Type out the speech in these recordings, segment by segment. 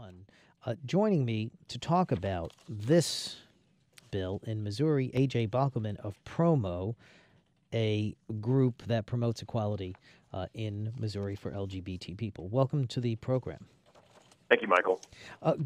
HB2051. Joining me to talk about this bill in Missouri, A.J. Bockelman of Promo, a group that promotes equality in Missouri for LGBT people. Welcome to the program. Thank you, Michael.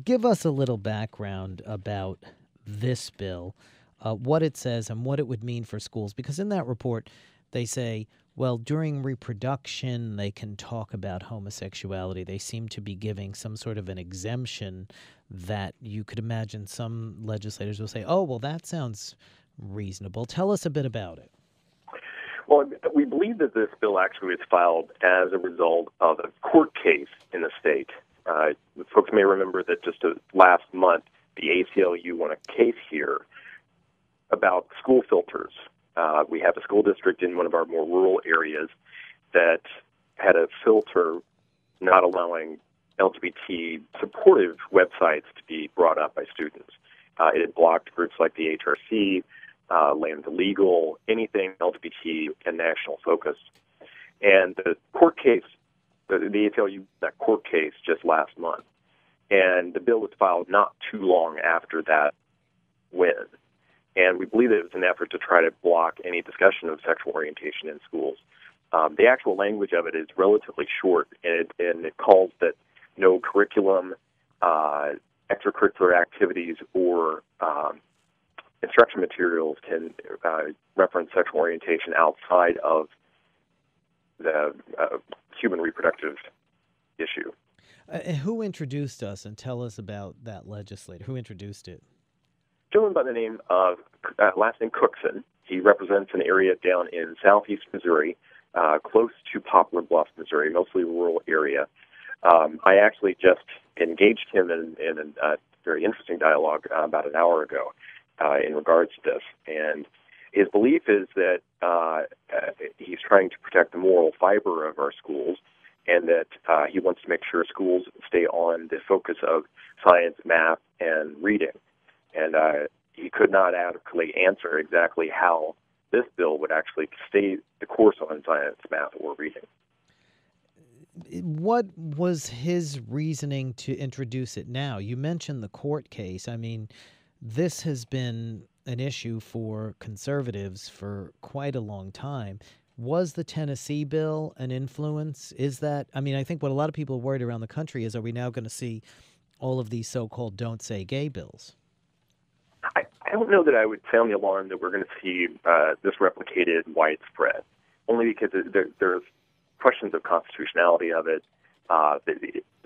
Give us a little background about this bill, what it says and what it would mean for schools, because in that report they say, well, during reproduction they can talk about homosexuality. They seem to be giving some sort of an exemption that you could imagine some legislators will say, oh, well, that sounds reasonable. Tell us a bit about it. Well, we believe that this bill actually was filed as a result of a court case in the state. Folks may remember that just last month, the ACLU won a case here about school filters. We have a school district in one of our more rural areas that had a filter not allowing LGBT supportive websites to be brought up by students. It had blocked groups like the HRC, Land Illegal, anything LGBT and national focus. And the court case, the ACLU, that court case just last month, and the bill was filed not too long after that win. And we believe that it was an effort to try to block any discussion of sexual orientation in schools. The actual language of it is relatively short, and it calls that no curriculum, extracurricular activities, or instruction materials can reference sexual orientation outside of the human reproductive issue. Who introduced us, and tell us about that legislator? Who introduced it? A gentleman by the name of, last name Cookson. He represents an area down in southeast Missouri, close to Poplar Bluff, Missouri, mostly a rural area. I actually just engaged him in a very interesting dialogue about an hour ago in regards to this. And his belief is that he's trying to protect the moral fiber of our schools, and that he wants to make sure schools stay on the focus of science, math, and reading. And he could not adequately answer exactly how this bill would actually stay the course on science, math, or reading. What was his reasoning to introduce it now? You mentioned the court case. I mean, this has been an issue for conservatives for quite a long time. Was the Tennessee bill an influence? Is that, I mean, I think what a lot of people are worried around the country is, are we now going to see all of these so-called don't say gay bills? I don't know that I would sound the alarm that we're going to see this replicated widespread, only because there's questions of constitutionality of it.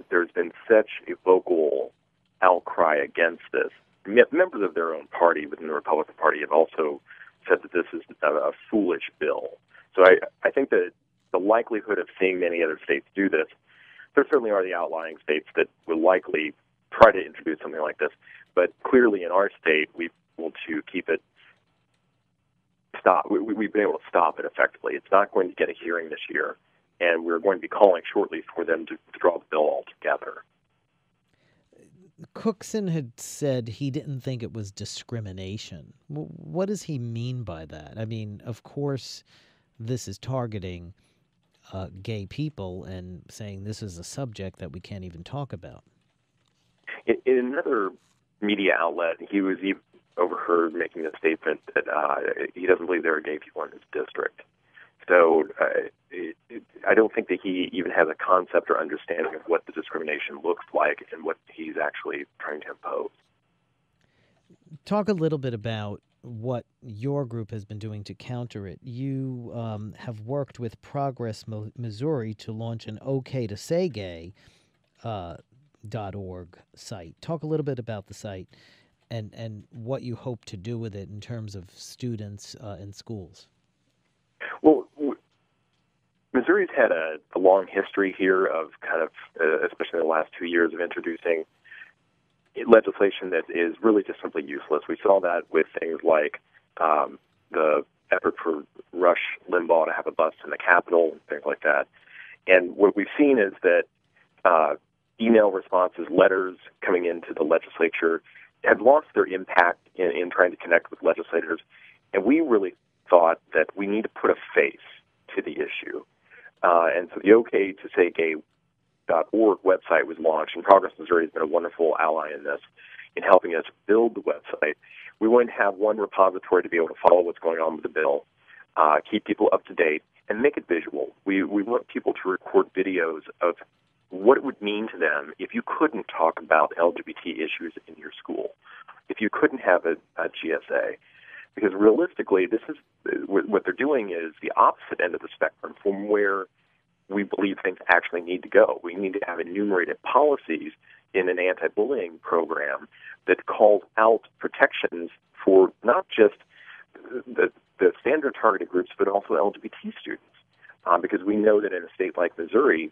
There's been such a vocal outcry against this. Members of their own party within the Republican Party have also said that this is a foolish bill. So I think that the likelihood of seeing many other states do this, there certainly are the outlying states that will likely try to introduce something like this. But clearly in our state, we've been able to keep it stop. We've been able to stop it effectively. It's not going to get a hearing this year, and we're going to be calling shortly for them to withdraw the bill altogether. Cookson had said he didn't think it was discrimination. What does he mean by that? I mean, of course, this is targeting gay people and saying this is a subject that we can't even talk about. In another media outlet, he was overheard making a statement that he doesn't believe there are gay people in his district. So I don't think that he even has a concept or understanding of what the discrimination looks like and what he's actually trying to impose. Talk a little bit about what your group has been doing to counter it. You have worked with Progress Missouri to launch an OK to Say Gay .org site. Talk a little bit about the site and what you hope to do with it in terms of students in schools. Well, Missouri's had a long history here of kind of, especially in the last 2 years, of introducing legislation that is really just simply useless. We saw that with things like the effort for Rush Limbaugh to have a bust in the Capitol and things like that. And what we've seen is that email responses, letters coming into the legislature have lost their impact in trying to connect with legislators. And we really thought that we need to put a face to the issue. And so the OK to Say Gay OK.org website was launched, and Progress Missouri has been a wonderful ally in this, in helping us build the website. We want to have one repository to be able to follow what's going on with the bill, keep people up to date, and make it visual. We want people to record videos of what it would mean to them if you couldn't talk about LGBT issues in your school, if you couldn't have a GSA. Because realistically, this is what they're doing is the opposite end of the spectrum from where we believe things actually need to go. We need to have enumerated policies in an anti-bullying program that calls out protections for not just the standard targeted groups, but also LGBT students. Because we know that in a state like Missouri,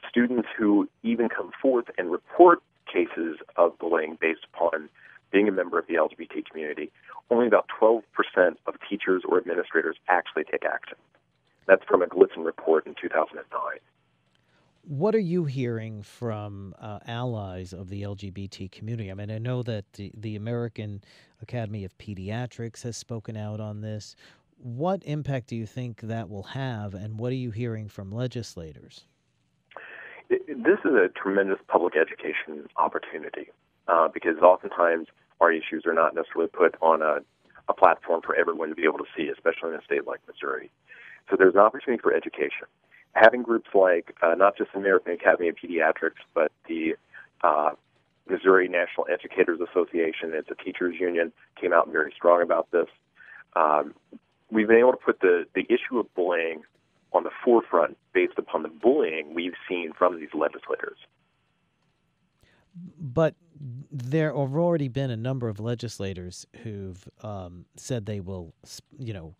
students who even come forth and report cases of bullying based upon being a member of the LGBT community, only about 12% of teachers or administrators actually take action. That's from a Glisten report in 2009. What are you hearing from allies of the LGBT community? I mean, I know that the American Academy of Pediatrics has spoken out on this. What impact do you think that will have, and what are you hearing from legislators? This is a tremendous public education opportunity because oftentimes our issues are not necessarily put on a platform for everyone to be able to see, especially in a state like Missouri. So there's an opportunity for education. Having groups like not just the American Academy of Pediatrics, but the Missouri National Educators Association, it's a teachers union, came out very strong about this. We've been able to put the issue of bullying on the forefront based upon the bullying we've seen from these legislators. But there have already been a number of legislators who've said they will,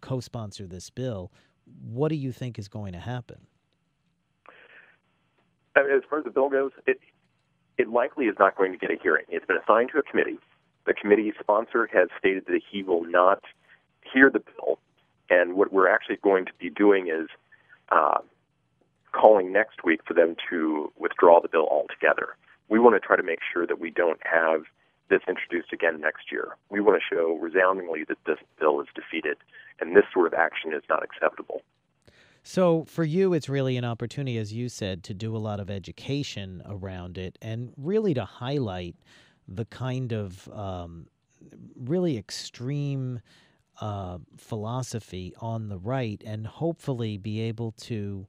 co-sponsor this bill. What do you think is going to happen? I mean, as far as the bill goes, it likely is not going to get a hearing. It's been assigned to a committee. The committee sponsor has stated that he will not hear the bill. And what we're actually going to be doing is calling next week for them to withdraw the bill altogether. We want to try to make sure that we don't have this introduced again next year. We want to show resoundingly that this bill is defeated, and this sort of action is not acceptable. So for you, it's really an opportunity, as you said, to do a lot of education around it and really to highlight the kind of really extreme philosophy on the right and hopefully be able to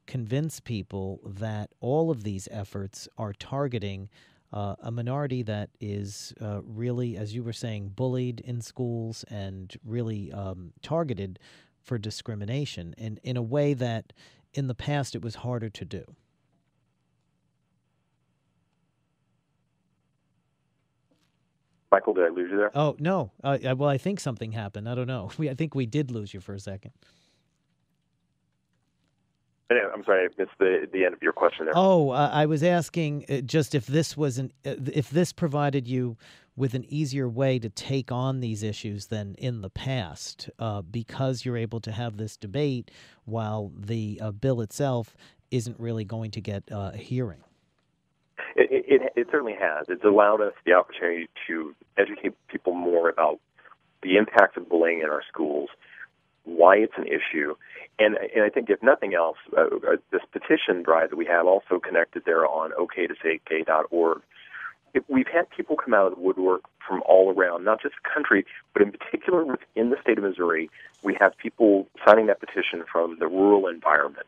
convince people that all of these efforts are targeting a minority that is really, as you were saying, bullied in schools and really targeted for discrimination in a way that in the past it was harder to do. Michael, did I lose you there? Oh, no. Well, I think something happened. I don't know. I think we did lose you for a second. I'm sorry, I missed the end of your question there. Oh, I was asking just if this was if this provided you with an easier way to take on these issues than in the past, because you're able to have this debate while the bill itself isn't really going to get a hearing. It certainly has. It's allowed us the opportunity to educate people more about the impacts of bullying in our schools, why it's an issue, and I think if nothing else, this petition drive that we have also connected there on OK.org. We've had people come out of the woodwork from all around, not just the country, but in particular within the state of Missouri. We have people signing that petition from the rural environment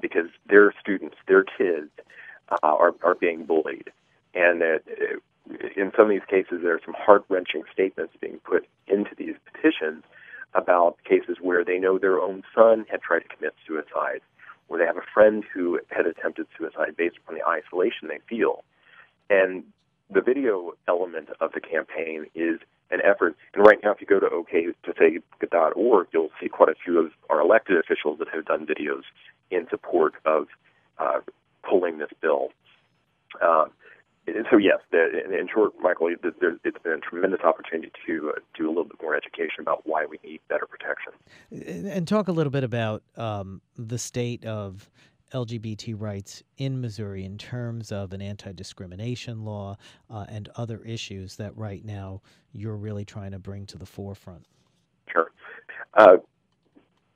because their students, their kids, are being bullied. And in some of these cases, there are some heart-wrenching statements being put into these petitions about cases where they know their own son had tried to commit suicide, or they have a friend who had attempted suicide based upon the isolation they feel. And the video element of the campaign is an effort. And right now, if you go to OK.org, you'll see quite a few of our elected officials that have done videos in support of pulling this bill. So yes, in short, Michael, it's been a tremendous opportunity to do a little bit more education about why we need better protection. And talk a little bit about the state of LGBT rights in Missouri in terms of an anti-discrimination law and other issues that right now you're really trying to bring to the forefront. Sure.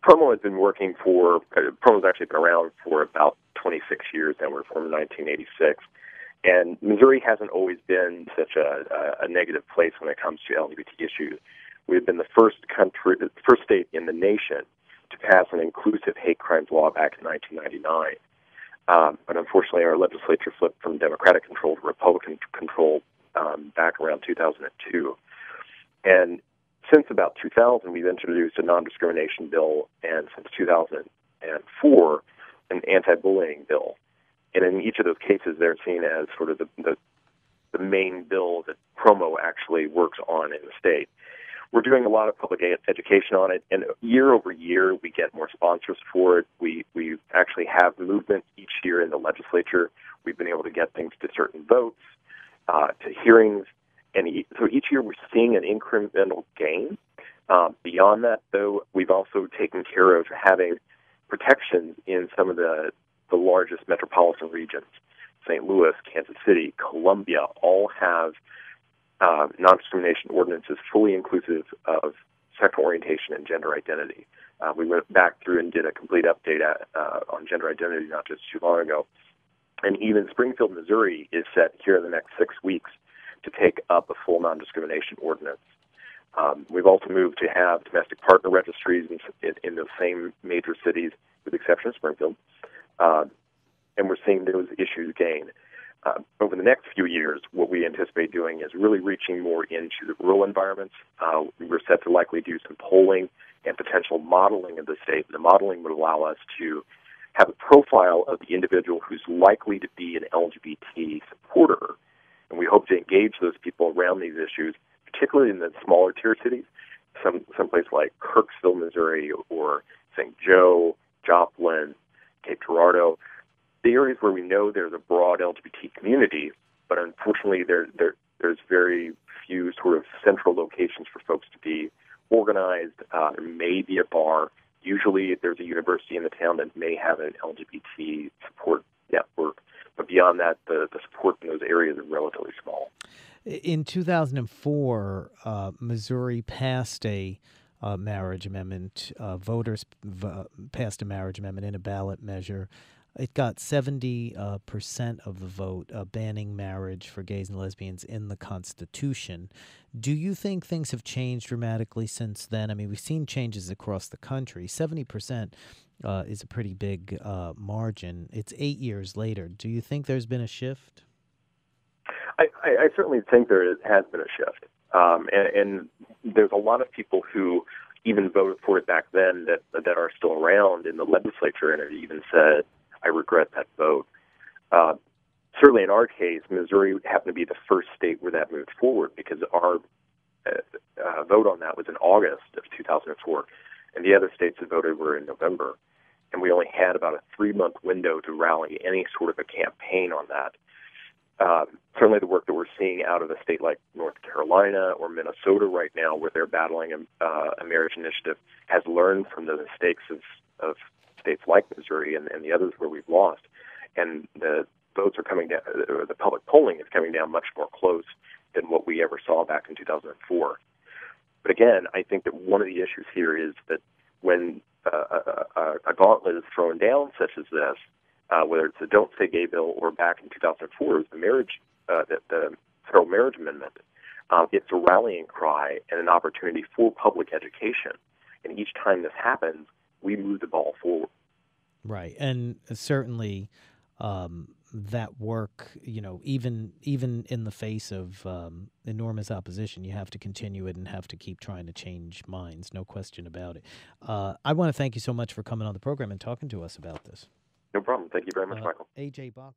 Promo has been working for, Promo's actually been around for about 26 years now. We're from 1986. And Missouri hasn't always been such a negative place when it comes to LGBT issues. We've been the first state in the nation to pass an inclusive hate crimes law back in 1999. But unfortunately, our legislature flipped from Democratic control to Republican control back around 2002. And since about 2000, we've introduced a non-discrimination bill, and since 2004, an anti-bullying bill. And in each of those cases, they're seen as sort of the main bill that Promo actually works on in the state. We're doing a lot of public education on it, and year over year, we get more sponsors for it. We actually have movement each year in the legislature. We've been able to get things to certain votes, to hearings, and so each year we're seeing an incremental gain. Beyond that, though, we've also taken care of having protections in some of the largest metropolitan regions. St. Louis, Kansas City, Columbia all have non-discrimination ordinances fully inclusive of sexual orientation and gender identity. We went back through and did a complete update on gender identity not just too long ago. And even Springfield, Missouri is set here in the next 6 weeks to take up a full non-discrimination ordinance. We've also moved to have domestic partner registries in those same major cities, with the exception of Springfield. And we're seeing those issues gain. Over the next few years, what we anticipate doing is really reaching more into the rural environments. We're set to likely do some polling and potential modeling of the state. The modeling would allow us to have a profile of the individual who's likely to be an LGBT supporter. And we hope to engage those people around these issues, particularly in the smaller tier cities, someplace like Kirksville, Missouri, or St. Joe, Joplin, Cape Girardeau, the areas where we know there's a broad LGBT community, but unfortunately there's very few sort of central locations for folks to be organized. There may be a bar. Usually there's a university in the town that may have an LGBT support network, but beyond that, the support in those areas is relatively small. In 2004, Missouri passed a marriage amendment. Voters passed a marriage amendment in a ballot measure. It got 70% of the vote, banning marriage for gays and lesbians in the Constitution. Do you think things have changed dramatically since then? I mean, we've seen changes across the country. 70% is a pretty big margin. It's 8 years later. Do you think there's been a shift? I certainly think there has been a shift. And there's a lot of people who even voted for it back then that are still around in the legislature and have even said, I regret that vote. Certainly in our case, Missouri happened to be the first state where that moved forward because our vote on that was in August of 2004, and the other states that voted were in November. And we only had about a 3-month window to rally any sort of a campaign on that. Certainly the work that we're seeing out of a state like North Carolina or Minnesota right now, where they're battling a marriage initiative, has learned from the mistakes of states like Missouri and the others where we've lost. And the votes are coming down, or the public polling is coming down much more close than what we ever saw back in 2004. But again, I think that one of the issues here is that when a gauntlet is thrown down such as this, whether it's the Don't Say Gay bill or back in 2004, it was the Federal Marriage Amendment, it's a rallying cry and an opportunity for public education. And each time this happens, we move the ball forward. Right, and certainly that work, even in the face of enormous opposition, you have to continue it and have to keep trying to change minds, no question about it. I want to thank you so much for coming on the program and talking to us about this. No problem. Thank you very much, Michael. A.J. Bockelman.